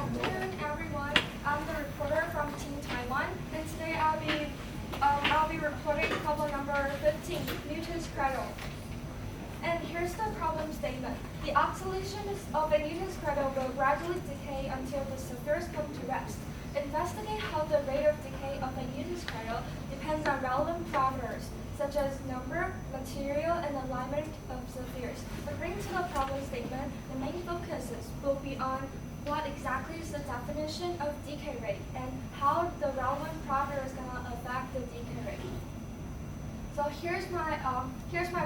afternoon, everyone. I'm the reporter from Team Taiwan, and today I'll be reporting problem number 15, Newton's Cradle. And here's the problem statement. The oscillation of a Newton's cradle will gradually decay until the spheres come to rest. Investigate how the rate of decay of a Newton's cradle depends on relevant parameters, such as number, material, and alignment of spheres. According to the problem statement, the main focuses will be on what exactly is the definition of decay rate and how the relevant parameter is going to affect the decay rate. So here's my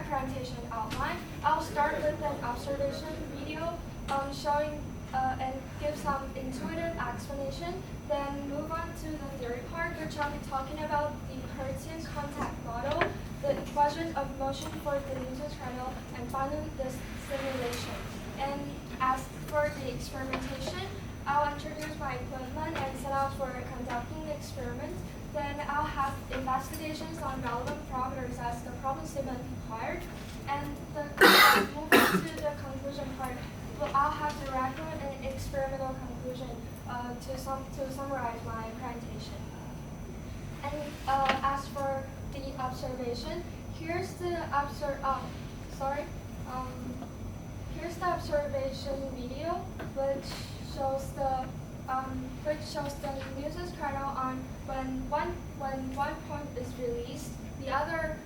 presentation outline. I'll start with an observation video showing and give some intuitive explanation, then move on to the theory part, which I'll be talking about the Hertzian contact model, the equation of motion for the Newton's cradle, and finally the simulation. And as for the experimentation, I'll introduce my equipment and set out for conducting the experiment. Then I'll have investigations on relevant parameters as the problem statement required. And move on to the conclusion part. Well, I'll have the record and experimental conclusion to summarize my presentation. And as for the observation, here's the observation video, which shows the Newton's cradle on when one point is released, the other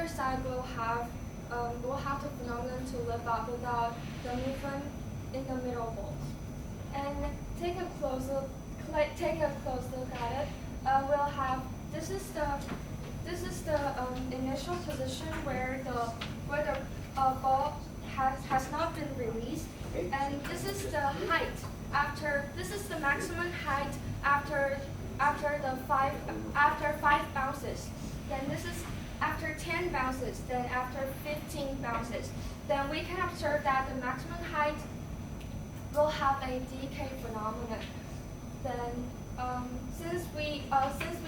side will have the phenomenon to live up without the movement in the middle bolt. And take a close look at it. We'll have this is the initial position where the ball has not been released, and this is the height this is the maximum height after 5 bounces. Then this is after 10 bounces, then after 15 bounces. Then we can observe that the maximum height will have a decay phenomenon. Then since we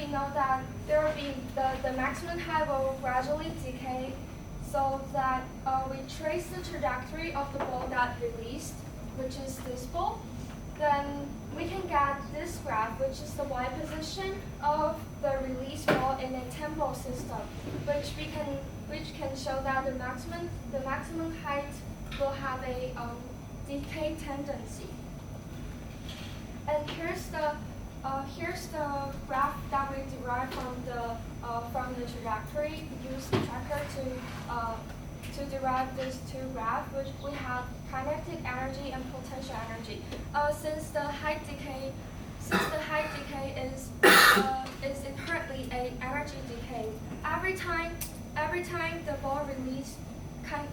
know that there will be the maximum height will gradually decay, so that we trace the trajectory of the ball that released, which is this ball, then we can get this graph, which is the y position of the release ball in a temporal system, which can show that the maximum height will have a decay tendency. And here's the graph that we derived from the trajectory. We use the tracker to derive these two graphs, which we have kinetic energy and potential energy. Since the height decay is inherently an energy decay, every time the ball release can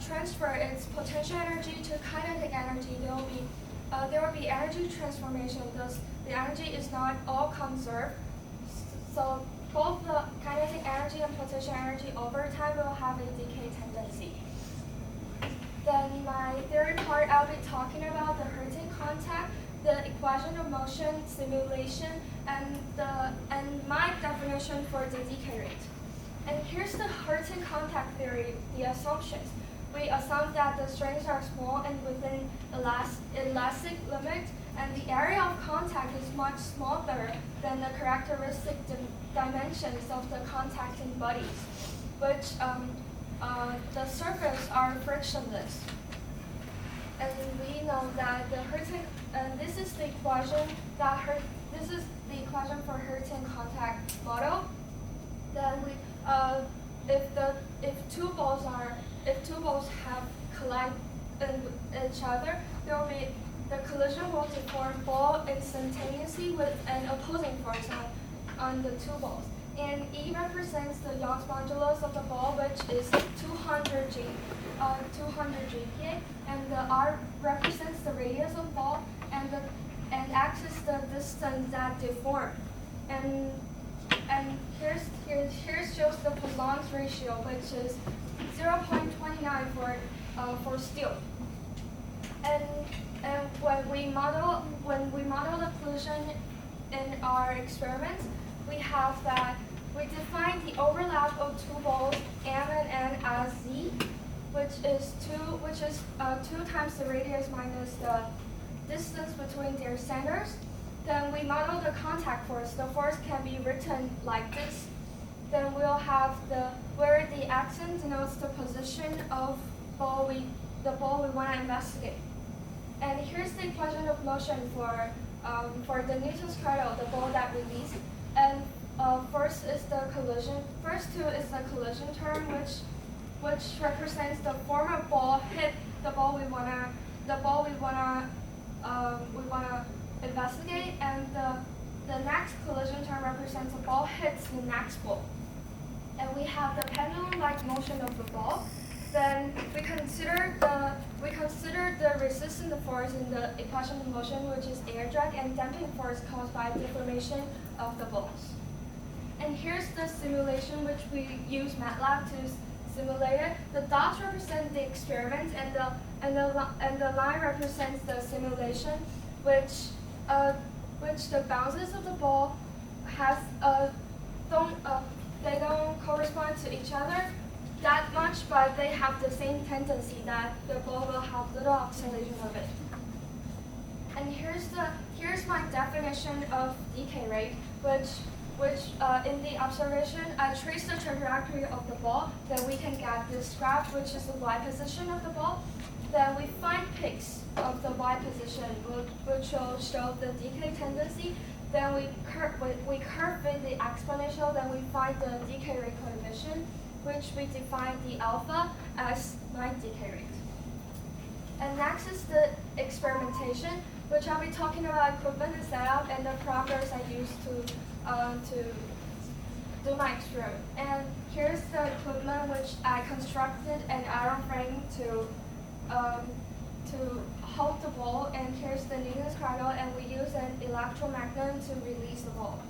transfer its potential energy to kinetic energy, there will be energy transformation. Thus, the energy is not all conserved. So both the kinetic energy and potential energy over time will have a decay tendency. Then my theory part, I'll be talking about the Hertzian contact, the equation of motion, simulation, and my definition for the decay rate. And here's the Hertzian contact theory, the assumptions. We assume that the strings are small and within elastic limit, and the area of contact is much smaller than the characteristic dimensions of the contacting bodies, which the surface are frictionless. And we know that the Hertzian, and this is the equation for Hertzian contact model. Then if two balls have collided with each other, the collision will deform ball instantaneously with an opposing force on the two balls. And E represents the Young's modulus of the ball, which is 200 GPa, and the R represents the radius of the ball, and X is the distance that deformed. And here shows the Poisson's ratio, which is 0.29 for steel. And when we model the collision in our experiments, we have that we define the overlap of two balls M and N as Z, which is two times the radius minus the distance between their centers, then we model the contact force. The force can be written like this. Then we'll have where the accent denotes the position of the ball we want to investigate. And here's the equation of motion for the Newton's cradle, the ball that released. And first is the collision. First two is the collision term, which represents the former ball hit the ball we wanna investigate, and the next collision term represents the ball hits the next ball. And we have the pendulum-like motion of the ball. Then we consider the resistant force in the equation of motion, which is air drag, and damping force caused by deformation of the balls. And here's the simulation which we use MATLAB to simulate it. The dots represent the experiment, and the line represents the simulation, which the bounces of the ball they don't correspond to each other that much, but they have the same tendency that the ball will have little oscillation of it. And here's my definition of decay rate, which in the observation I trace the trajectory of the ball. Then we can get this graph, which is the y position of the ball. Then we find peaks of the y position, which will show the decay tendency. Then we curve with the exponential. Then we find the decay rate coefficient, which we define the alpha as my decay rate. And next is the experimentation, which I'll be talking about equipment and setup and the parameters I use to do my experiment. And here's the equipment which I constructed an iron frame to hold the ball, and here's the Newton's cradle, and we use an electromagnet to release the ball.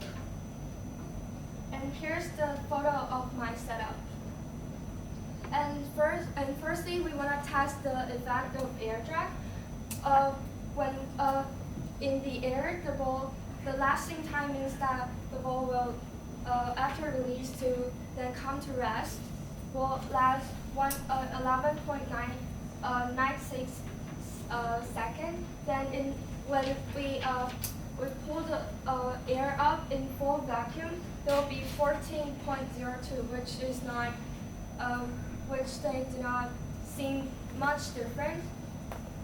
And here's the photo of my setup. And firstly, we want to test the effect of air drag. When in the air, the lasting time means that the ball will, after release to then come to rest, will last 11.96 seconds. Then when we pull the air up in full vacuum, there will be 14.02, which is not, which they do not seem much different.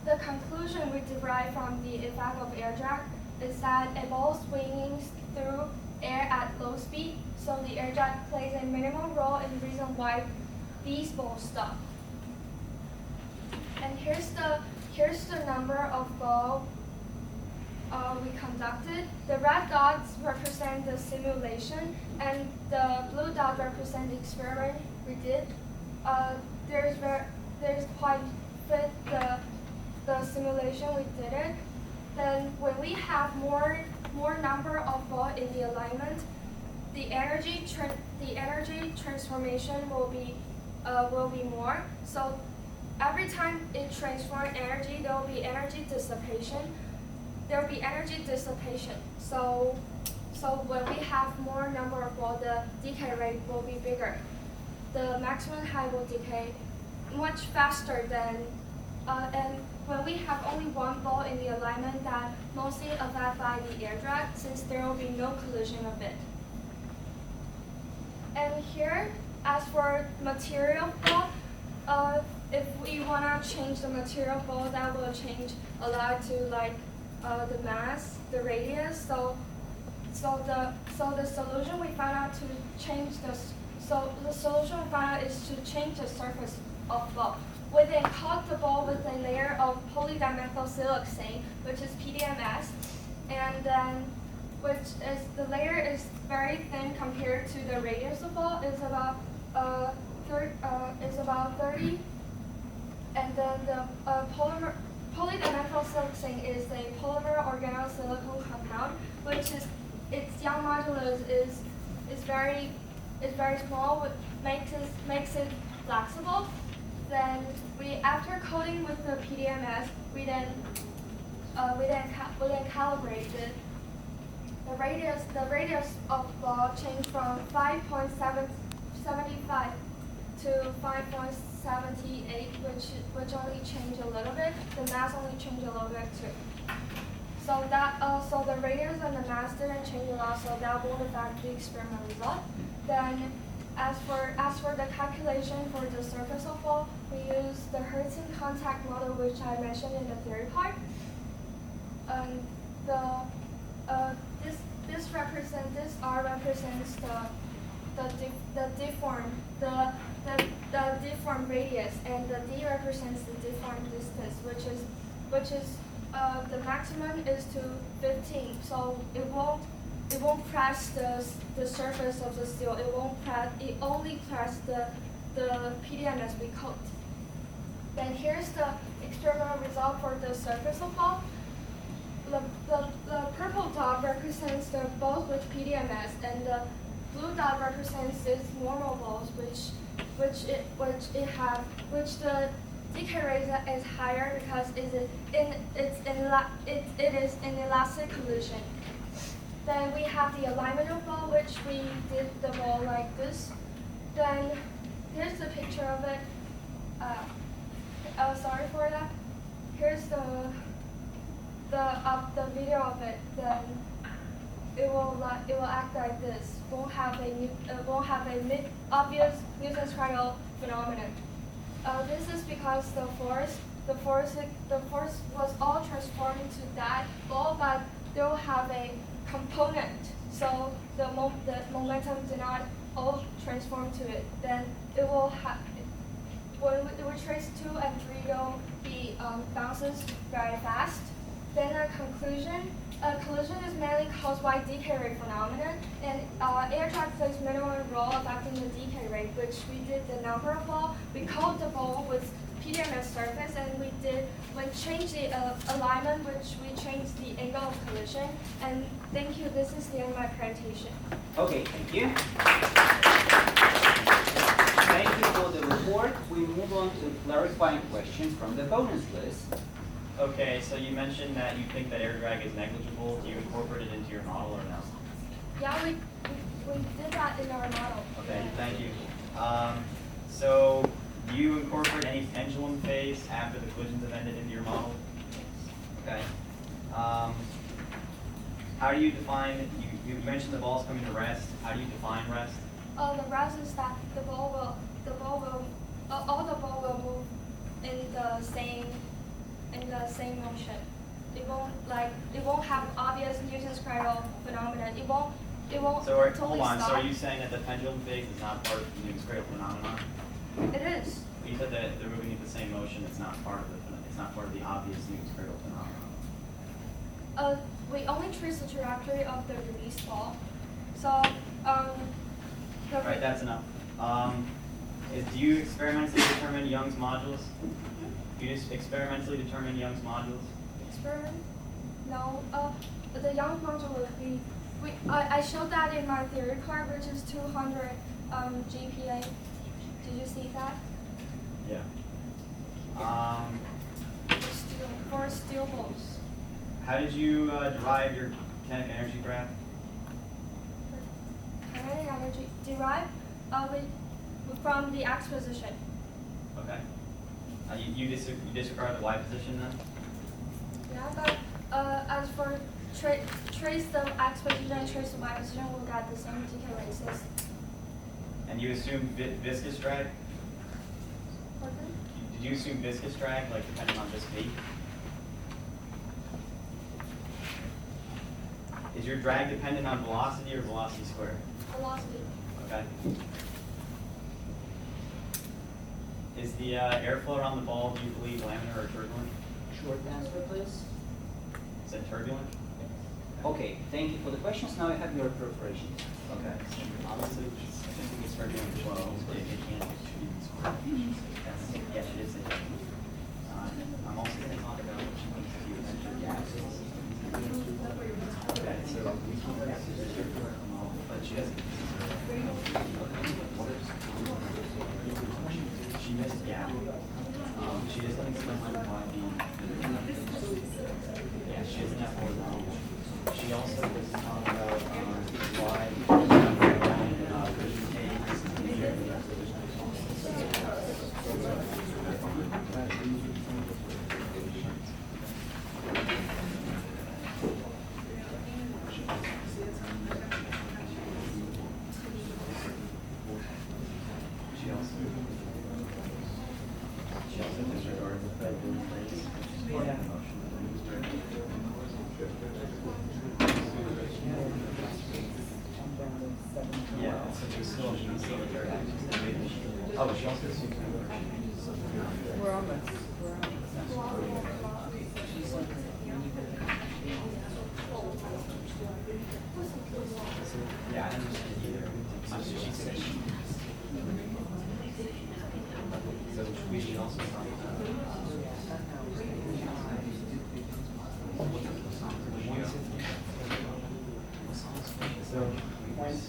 The conclusion we derive from the effect of air drag is that a ball swinging through air at low speed, so the air drag plays a minimal role in the reason why these balls stop. And here's the number of balls we conducted. The red dots represent the simulation, and the blue dot represent the experiment we did. There's quite fit the simulation we did it. Then when we have more number of balls in the alignment, the energy transformation will be more. So every time it transforms energy, there will be energy dissipation. So when we have more number of balls, the decay rate will be bigger. The maximum height will decay much faster than, and when we have only one ball in the alignment, that mostly affected by the air drag, since there will be no collision of it. And here, as for material ball, if we want to change the material ball, that will change a lot to the mass, the radius. So the solution we found out to change the solution we found out is to change the surface of ball. We then coat the ball with a layer of polydimethylsiloxane, which is PDMS, and then the layer is very thin compared to the radius of ball. It's about 30, and then the polydimethylsiloxane is a polymer organosilicon compound, which is its Young modulus is very small, which makes it flexible. Then after coating with the PDMS, we then calibrate it. The radius of ball changed from 5.75 to 5.78, which only changed a little bit. The mass only changed a little bit too. So the radius and the mass didn't change a lot, so that won't affect the experiment result. Then as for the calculation for the surface of ball, we use the Hertzian contact model, which I mentioned in the theory part. This R represents the deformed radius, and the D represents the deformed distance, which is the maximum is to 15. So it won't press the surface of the steel. It only press the PDMS we coat. Then here's the experimental result for the surface of ball. The purple dot represents the balls with PDMS, and the blue dot represents its normal balls, which the decay rate is higher because it is in elastic collision. Then we have the alignment of ball, which we did the ball like this. Then here's the picture of it. Sorry for that. Here's the video of it. Then it will act like this. Won't have a obvious Newton's cradle phenomenon. This is because the force was all transformed into that ball, but they will have a component. So the momentum did not all transform to it. Then it will have. When we trace 2 and 3, they'll be bounces very fast. Then a conclusion. Collision is mainly caused by decay rate phenomenon, and air track plays minimal role affecting the decay rate, which we did the number of ball. We coat the ball with PDMS surface, and we changed the alignment, which we changed the angle of collision. And thank you. This is the end of my presentation. Okay, thank you. Thank you for the report. We move on to clarifying questions from the bonus list. Okay, so you mentioned that you think that air drag is negligible. Do you incorporate it into your model or no? Yeah, we did that in our model. Okay, thank you. So do you incorporate any pendulum phase after the collisions have ended into your model? Okay. How do you define, you mentioned the ball's coming to rest. How do you define rest? The rest is that all the ball will move in the same motion. It won't have obvious Newton's cradle phenomenon. It won't So totally hold on. stop. So are you saying that the pendulum phase is not part of the Newton's cradle phenomenon? It is. You said that they're moving in the same motion. It's not part of the obvious Newton's cradle phenomenon. We only trace the trajectory of the release ball. So Right, that's enough. Do you experimentally determine Young's modulus? Do you just experimentally determine Young's modulus? Experiment? No. The Young's modulus I showed that in my theory part, which is 200 GPa. Did you see that? Yeah. For steel balls. How did you derive your kinetic energy graph? Kinetic energy derived from the x position. Okay. You disregard the y position then? Yeah, but as for trace the x position and trace the y position, we'll get the same decay rates. And you assume viscous drag? Pardon? Did you assume viscous drag, like depending on this v? Is your drag dependent on velocity or velocity squared? Velocity. Okay. Is the airflow around the ball, do you believe, laminar or turbulent? Short answer, please. Is it turbulent? Okay, thank you for the questions. Now I have your preparation. Okay. Obviously, I think it's turbulent as well. It can't. Yes, it is. I'm also going to talk about what she thinks if you measure gases. Okay, so we can have but she doesn't. She missed gap. She doesn't explain why yeah, she doesn't have more knowledge. She also was talking about why Oh, she also assumes no friction. We're almost. Yeah, I don't understand either. So she said so we should also talk about so points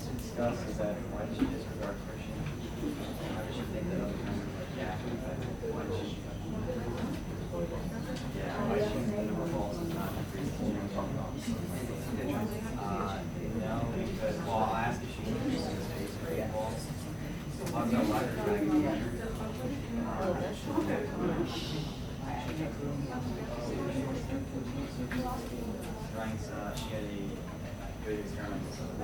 to discuss is that why did she disregard friction? How does she think that other members like gas would affect it? Why did she why did she think the number of balls is not increased? You know, talk about no, because well, I'll ask if she can use the space for 8 balls. So talk about why they're dragging the measure. Drawings, she had a good experimental setup.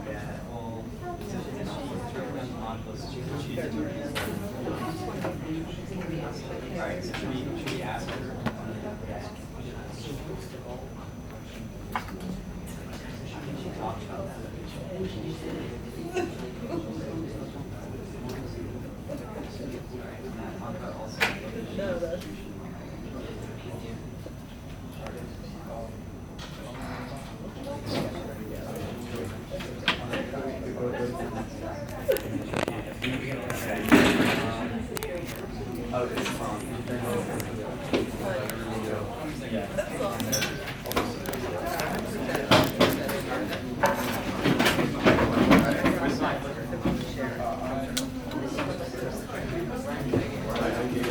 Yeah, well, so she turned down the modulus. She Alright, so should we ask her? She talked about that. Talk about also oh, this is wrong. Yeah.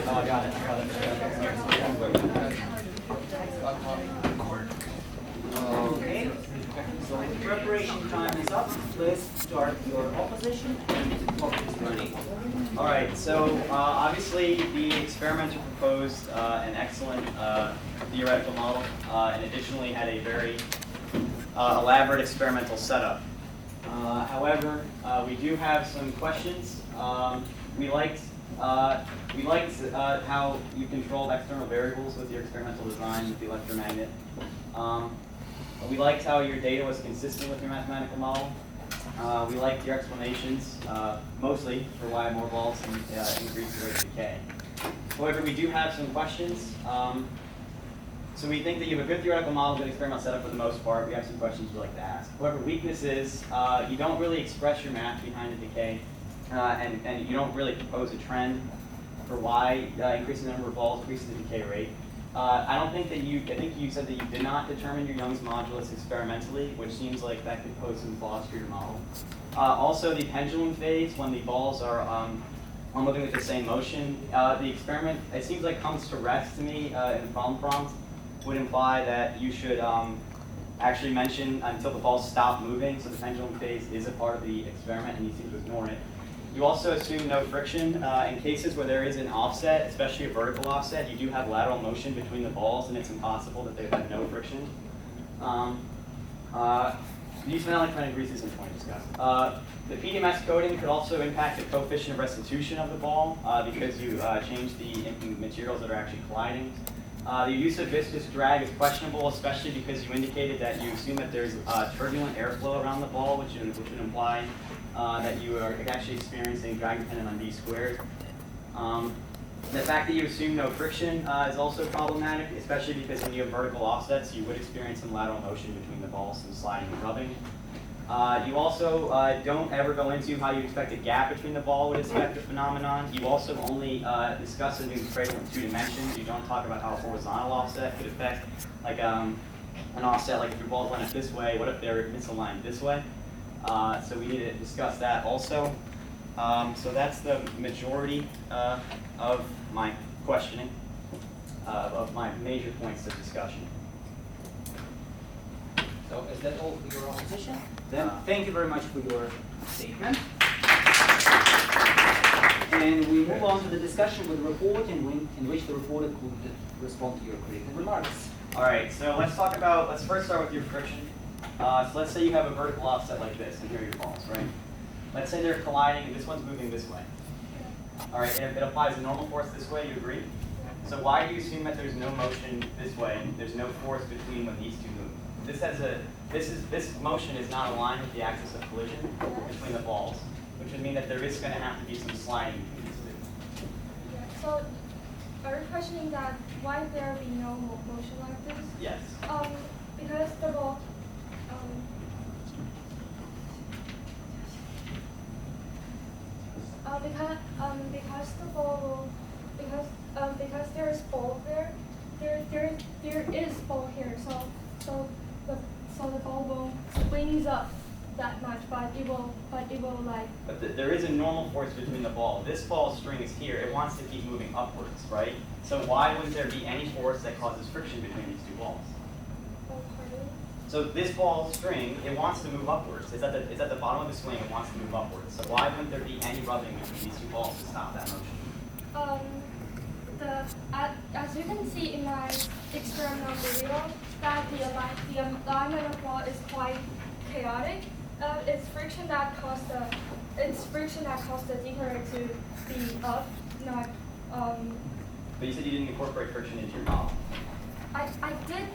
Oh, I got it. Okay. So preparation time is up. Please start your opposition and clock is running. All right. So obviously the experimenter proposed an excellent theoretical model, and additionally had a very elaborate experimental setup. However, we do have some questions. We liked how you controlled external variables with your experimental design with the electromagnet. We liked how your data was consistent with your mathematical model. We liked your explanations, mostly for why more balls increase the rate of decay. However, we do have some questions. So we think that you have a good theoretical model, good experimental setup for the most part. We have some questions we'd like to ask. However, weakness is you don't really express your math behind the decay, and you don't really propose a trend for why increasing the number of balls increases the decay rate. I don't think that I think you said that you did not determine your Young's modulus experimentally, which seems like that could pose some flaws for your model. Also, the pendulum phase, when the balls are moving with the same motion, the experiment, it seems like comes to rest to me in the problem prompt, would imply that you should actually mention until the balls stop moving, so the pendulum phase is a part of the experiment and you seem to ignore it. You also assume no friction. In cases where there is an offset, especially a vertical offset, you do have lateral motion between the balls and it's impossible that they would have no friction. The use of analytic grease is important to discuss. The PDMS coating could also impact the coefficient of restitution of the ball because you change the materials that are actually colliding. The use of viscous drag is questionable, especially because you indicated that you assume that there's turbulent airflow around the ball, which would imply that you are actually experiencing drag dependent on d squared. The fact that you assume no friction is also problematic, especially because when you have vertical offsets, you would experience some lateral motion between the balls, some sliding and rubbing. You also don't ever go into how you expect a gap between the ball would affect the phenomenon. You also only discuss a new Cradle in 2 dimensions. You don't talk about how a horizontal offset could affect, like an offset, like if your balls line up this way, what if they're misaligned this way? So we need to discuss that also. So that's the majority of my questioning, of my major points of discussion. So is that all for your opposition? Then thank you very much for your statement. And we move on to the discussion with the report in which the reporter could respond to your critical remarks. All right, so let's first start with your friction. So let's say you have a vertical offset like this, and here are your balls, right? Let's say they're colliding, and this one's moving this way. All right, and if it applies a normal force this way, you agree? So why do you assume that there's no motion this way? There's no force between when these two move? this motion is not aligned with the axis of collision between the balls, which would mean that there is going to have to be some sliding between these two. Yeah. So, are you questioning that why there be no motion like this? Yes. Because the ball. Because the ball will, because there is ball there is ball here, so the ball won't swings up that much, but it will like. But there is a normal force between the ball. This ball string is here. It wants to keep moving upwards, right? So why wouldn't there be any force that causes friction between these two balls? Pardon? So this ball string, it wants to move upwards. It's at the bottom of the swing. It wants to move upwards. So why wouldn't there be any rubbing between these two balls to stop that motion? As you can see in my experimental video, that the alignment of ball is quite chaotic. It's friction that caused the decay to be up, not. But you said you didn't incorporate friction into your model. I did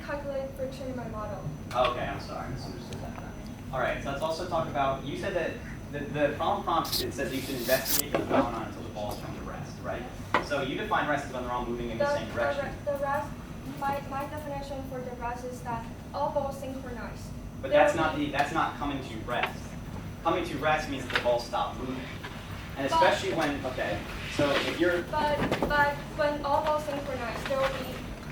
calculate friction in my model. Okay, I'm sorry, I misunderstood that then. All right, so let's also talk about, you said that the problem prompt, it says you should investigate the phenomenon until the ball is shown to rest, right? So you define rest as when they're all moving in the same direction. The rest, my definition for the rest is that all balls synchronize. But that's not coming to rest. Coming to rest means that the ball stops moving. And especially when, okay, so if you're... But when all balls synchronize,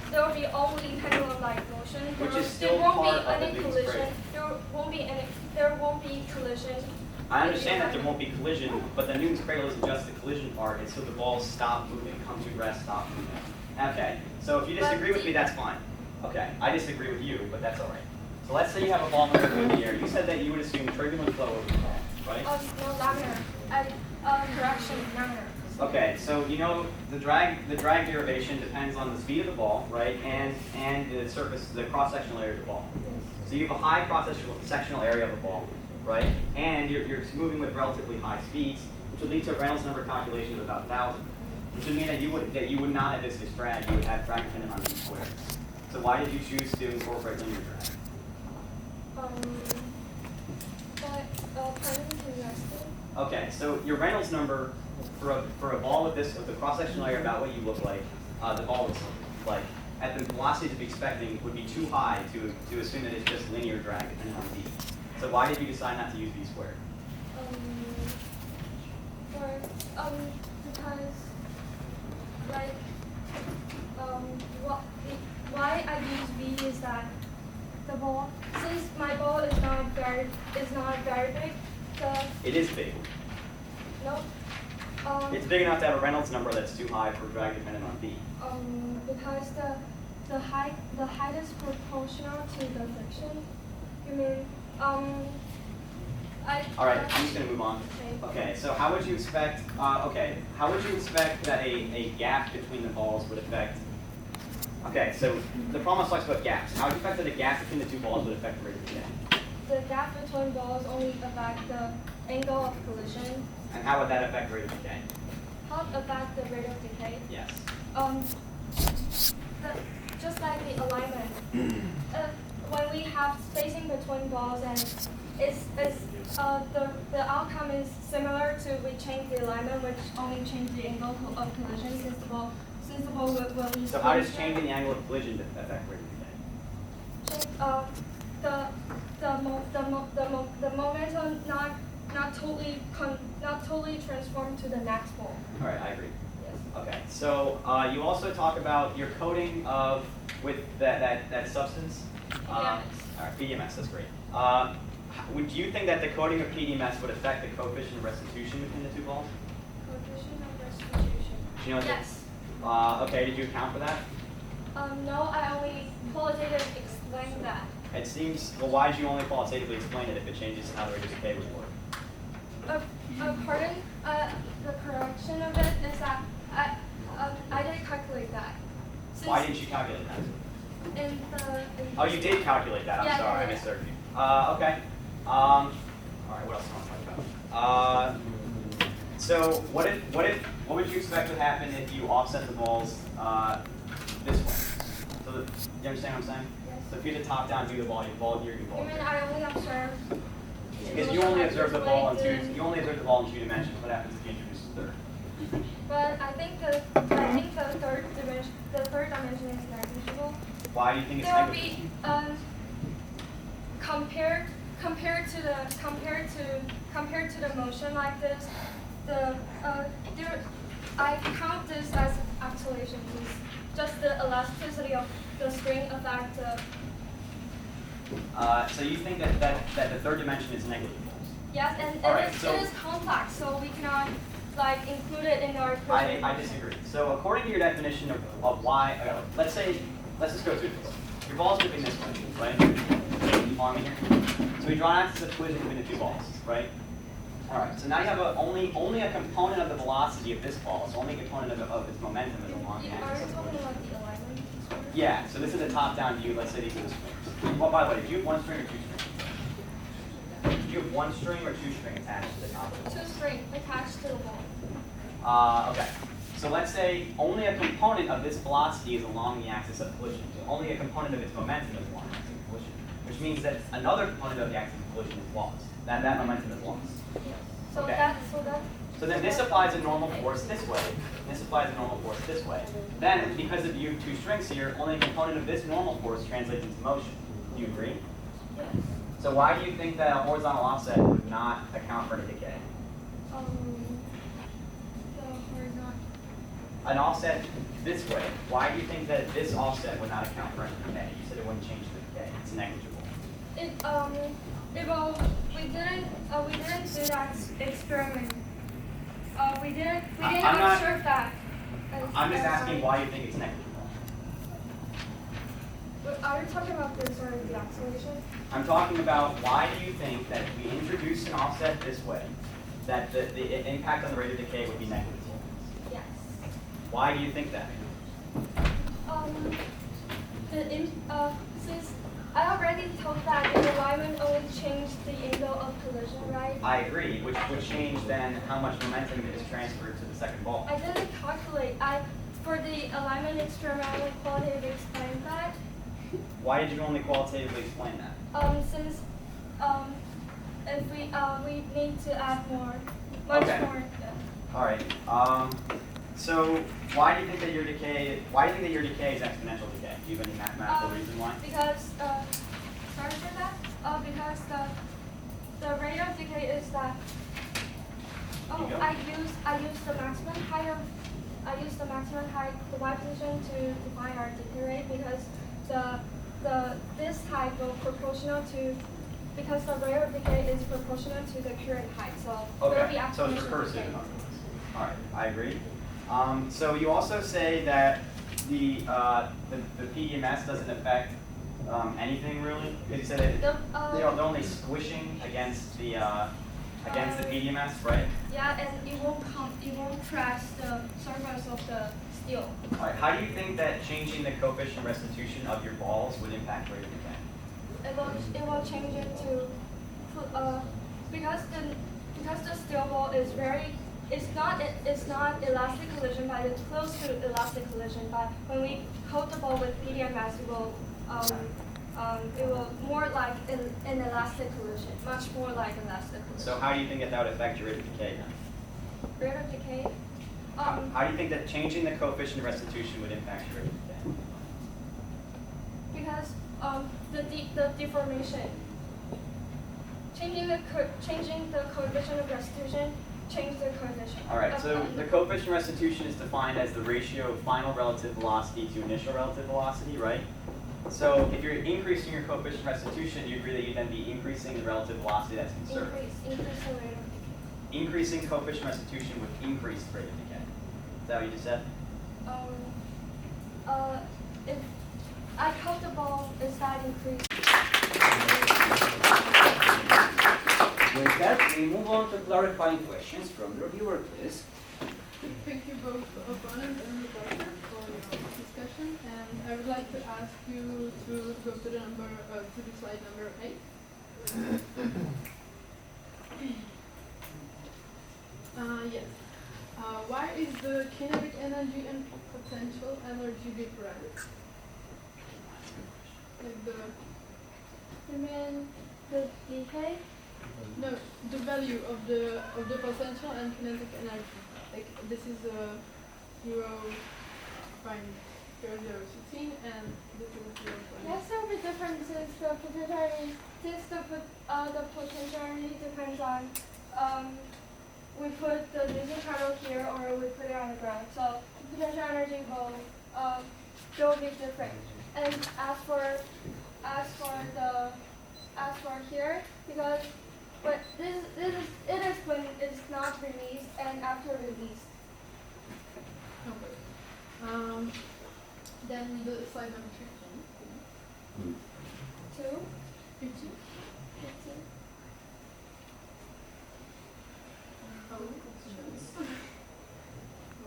there will be only pendulum-like motion. Which is still there won't part be of the any Newton's collision. cradle. There won't be collision. I understand that there won't be collision, but the Newton's cradle isn't just the collision part, it's so the balls stop moving, come to rest, stop moving. Okay, so if you disagree with me, that's fine. Okay, I disagree with you, but that's all right. So let's say you have a ball moving through the air. You said that you would assume turbulent flow over the ball, right? No, laminar. Direction laminar. Okay, so you know the drag derivation depends on the speed of the ball, right, and the surface, the cross-sectional area of the ball. So you have a high cross-sectional area of the ball, right, and you're moving with relatively high speeds, which would lead to a Reynolds number calculation of about 1,000, which would mean that you would not have viscous drag, you would have drag dependent on v squared. So why did you choose to incorporate linear drag? Okay, so your Reynolds number for a ball with the cross-sectional area about what you look like, the ball looks like, at the velocity to be expecting would be too high to assume that it's just linear drag depending on v. So why did you decide not to use v squared? Because why I use v is that the ball, since my ball is not very big, It is big. no. It's big enough to have a Reynolds number that's too high for drag dependent on v. Because the height is proportional to the friction. You mean All right, I'm just going to move on. Okay, so how would you expect? How would you expect that a gap between the balls would affect? Okay, so the problem talks about gaps. How would you expect that a gap between the two balls would affect the rate of decay? The gap between balls only affect the angle of collision. And how would that affect the rate of decay? How affect the rate of decay? Yes. Just like the alignment. When we have spacing between balls and the outcome is similar to we change the alignment, which only change the angle of collision since the ball will. So how does changing the angle of collision affect rate of decay? The momentum not totally transformed to the next ball. All right, I agree. Yes. Okay, so you also talk about your coating with that substance. All right, PDMS, that's great. Would you think that the coating of PDMS would affect the coefficient of restitution between the two balls? Coefficient of restitution. Do you know what Yes. Okay, did you account for that? No, I only qualitatively explained that. It seems, well, why did you only qualitatively explain it if it changes how the rate of decay would work? Pardon? The correction of it is that I didn't calculate that. Why didn't you calculate that? Oh, you did calculate that. I'm Yeah, sorry, yeah, I yeah. misheard you. Okay. All right, what else do I want to talk about? So what would you expect would happen if you offset the balls this way? So So you understand what I'm saying? Yes. So if you had a top-down view of the ball, you ball here, you ball You mean here. I only observe? Because you only observe the ball in Then- you only observe the ball in 2 dimensions. What happens if you introduce the third? But I think the third dimension is negligible. Why do you think it's There will negligible? be compared to the motion like this, I count this as oscillation. It's just the elasticity of the string affect the. So you think that the third dimension is negligible? Yes, and All right, it so- is complex, so we cannot like include it in our. I disagree. So according to your definition of why, let's just go through this. Your ball's moving this way, right? You follow me here? So we draw an axis of collision between the 2 balls, right? All right. So now you have only a component of the velocity of this ball. So only a component of its momentum is along the Are axis. you talking about the alignment? Yeah. So this is a top-down view. Let's say these are the strings. Well, by the way, do you have 1 string or 2 strings? Do you have 1 string or 2 string attached to the top of the ball? 2 string attached to the ball. Okay. So let's say only a component of this velocity is along the axis of collision. So only a component of its momentum is along the axis of collision, which means that another component of the axis of collision is lost. That momentum is lost. So Okay. So then this applies a normal force this way. This applies a normal force this way. Then, because of you have 2 strings here, only a component of this normal force translates into motion. Do you agree? Yes. So why do you think that a horizontal offset would not account for the decay? The horizontal. An offset this way, why do you think that this offset would not account for any decay? You said it wouldn't change the decay. It's negligible. We didn't do that experiment. We didn't I'm not- observe that. I'm just asking why you think it's negligible. Are you talking about this or the oscillation? I'm talking about why do you think that if we introduce an offset this way, that the impact on the rate of decay would be negligible? Yes. Why do you think that? Since I already told that the alignment only changed the angle of collision, right? I agree, which would change then how much momentum is transferred to the second ball. I didn't calculate. For the alignment experiment, I only qualitatively explained that. Why did you only qualitatively explain that? Since if we need to add much Okay. more. All right. So why do you think that your decay? Why do you think that your decay is exponential decay? Do you have any mathematical reason why? Because sorry for that. Because the rate of decay is that. You go. I use the maximum height, the y position to define our decay rate because this height will proportional to because the rate of decay is proportional to the current height. So it will be Okay. So it's exponential recursive. decay. In other words. All right. I agree. So you also say that the PDMS doesn't affect anything really. Because you said that they're only squishing against the PDMS, right? Yeah, and it won't press the surface of the steel. All right. How do you think that changing the coefficient restitution of your balls would impact rate of decay? It will change it to because the steel ball is it's not elastic collision, but it's close to elastic collision. But when we coat the ball with PDMS, it will more like an elastic collision, much more like elastic collision. So how do you think that would affect your rate of decay then? Rate of decay. How do you think that changing the coefficient of restitution would impact your rate of decay? Because the deformation, changing the coefficient of restitution, change the coefficient. All right, so the coefficient of restitution is defined as the ratio of final relative velocity to initial relative velocity, right? So if you're increasing your coefficient of restitution, you agree that you'd then be increasing the relative velocity that's conserved. Increase the rate of decay. Increasing coefficient of restitution would increase the rate of decay. Is that what you just said? If I cut the ball, is that increase? With that, we move on to clarifying questions from the reviewer, please. Thank you both opponent and reporter for your discussion, and I would like to ask you to go to the slide number 8. Yes. Why is the kinetic energy and potential energy different? Like the You mean the decay? no, the value of the potential and kinetic energy. Like this is a 0.0016 and this is 0. Yes, there will be differences. The potential energy, since the potential energy depends on we put the losing cradle here or we put it on the ground. So the potential energy will be different. And as for here, because but it is when it's not released and after release. Okay. Then the slide number 15. 2, 15. 15. Oh, questions? Oh,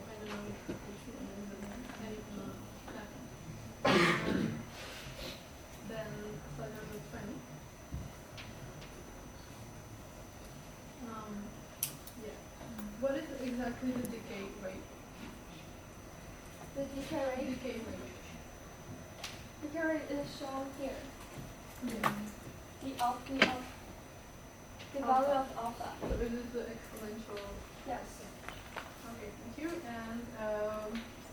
I don't know which one is it. Then slide number 20. Yeah. What is exactly the decay rate? The decay rate. Decay rate. Decay rate is shown here. Yeah. The value of alpha. So it is the exponential. Yes. Okay, thank you. And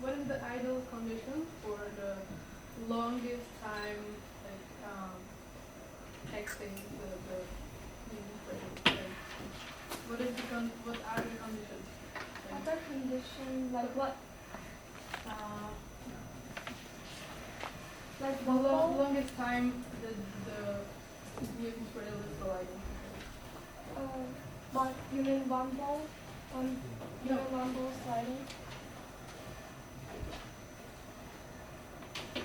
what is the ideal condition for the longest time, like texting the what are the conditions? Other condition like what? Like The bubble. longest time the Newton's cradle is gliding. What you mean one ball? You No. mean one ball sliding?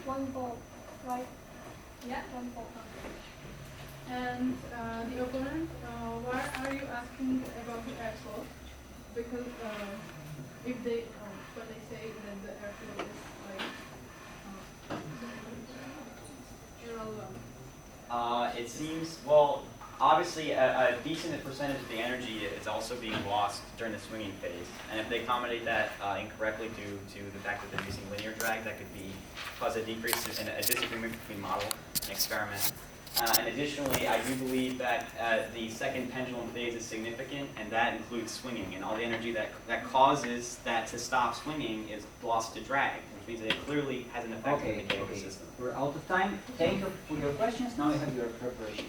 One ball, right? Yeah. One ball. And the opponent, why are you asking about the airflow? Because if they, when they say that the airflow is like irrelevant. It seems, well, obviously a decent percentage of the energy is also being lost during the swinging phase. And if they accommodate that incorrectly due to the fact that they're using linear drag, that could cause a decrease in a disagreement between model and experiment. And additionally, I do believe that the second pendulum phase is significant, and that includes swinging. And all the energy that causes that to stop swinging is lost to drag, which means that it clearly has an effect on the decay of the system. We're out of time. Thank you for your questions. Now you have your preparation